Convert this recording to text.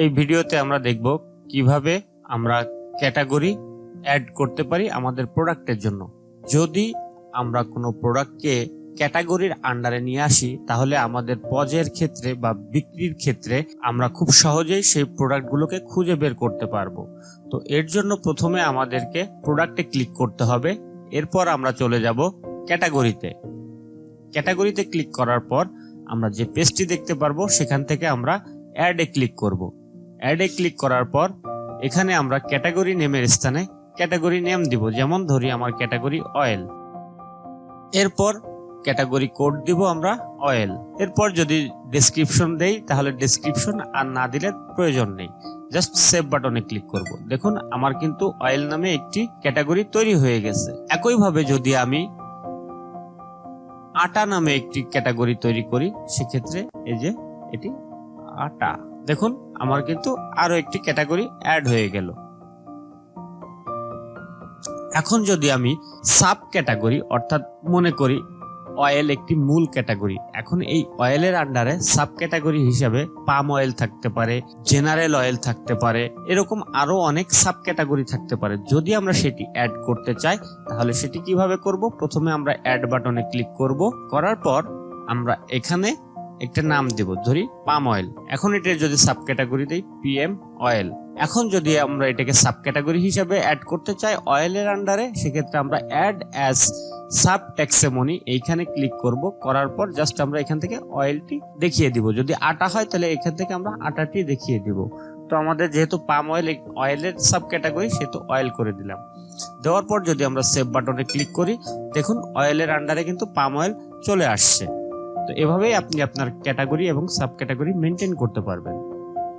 এই ভিডিওতে আমরা দেখব কিভাবে আমরা ক্যাটাগরি অ্যাড করতে পারি আমাদের প্রোডাক্টের জন্য। যদি আমরা কোনো প্রোডাক্টকে ক্যাটাগরির আন্ডারে নিয়ে আসি তাহলে আমাদের পজের ক্ষেত্রে বা বিক্রির ক্ষেত্রে আমরা খুব সহজেই সেই প্রোডাক্টগুলোকে খুঁজে বের করতে পারবো। তো এর জন্য প্রথমে আমাদেরকে প্রোডাক্টে ক্লিক করতে হবে, এরপর আমরা চলে যাব ক্যাটাগরিতে। ক্যাটাগরিতে ক্লিক করার পর আমরা যে পেজটি দেখতে পারবো সেখান থেকে আমরা অ্যাডে ক্লিক করব। অ্যাডে ক্লিক করার পর এখানে আমরা ক্যাটাগরি নেমের স্থানে ক্যাটাগরি নেম দিব, যেমন ধরি আমার ক্যাটাগরি অয়েল। এরপর ক্যাটাগরি কোড দিব আমরা অয়েল। এরপর যদি ডেসক্রিপশন দেই তাহলে ডেসক্রিপশন, আর না দিলে প্রয়োজন নেই। জাস্ট সেভ বাটনে ক্লিক করব। দেখুন আমার কিন্তু অয়েল নামে একটি ক্যাটাগরি তৈরি হয়ে গেছে। একইভাবে যদি আমি আটা নামে একটি ক্যাটাগরি তৈরি করি সেক্ষেত্রে এই যে এটি আটা, দেখুন আমার কিন্তু আরো একটি ক্যাটাগরি অ্যাড হয়ে গেল। এখন যদি আমি সাব ক্যাটাগরি, অর্থাৎ মনে করি অয়েল একটি মূল ক্যাটাগরি, এখন এই অয়েলের আন্ডারে সাব ক্যাটাগরি হিসাবে পাম অয়েল থাকতে পারে, জেনারেল অয়েল থাকতে পারে, এরকম আরো অনেক সাব ক্যাটাগরি থাকতে পারে। যদি আমরা সেটি অ্যাড করতে চাই তাহলে সেটি কিভাবে করব? প্রথমে আমরা অ্যাড বাটনে ক্লিক করব। করার পর আমরা এখানে একটা নাম দেব, ধরি পাম অয়েল। এখন এটা যদি সাব ক্যাটাগরি দেই পিএম অয়েল। এখন যদি আমরা এটাকে সাব ক্যাটাগরি হিসাবে অ্যাড করতে চাই অয়েলের আন্ডারে, সেক্ষেত্রে আমরা অ্যাড অ্যাজ সাব ট্যাক্সেমনি এইখানে ক্লিক করব। করার পর জাস্ট আমরা এখান থেকে অয়েলটি দেখিয়ে দিব। যদি আটা হয় তাহলে এখান থেকে আমরা আটাটি দেখিয়ে দিব। তো আমাদের যেহেতু পাম অয়েল অয়েলের সাব ক্যাটাগরি, সেহেতু অয়েল করে দিলাম। দেওয়ার পর যদি আমরা সেভ বাটনে ক্লিক করি, দেখুন অয়েলের আন্ডারে কিন্তু পাম অয়েল চলে আসছে। তো এভাবেই আপনি আপনার ক্যাটাগরি এবং সাব ক্যাটাগরি মেনটেন করতে পারবেন।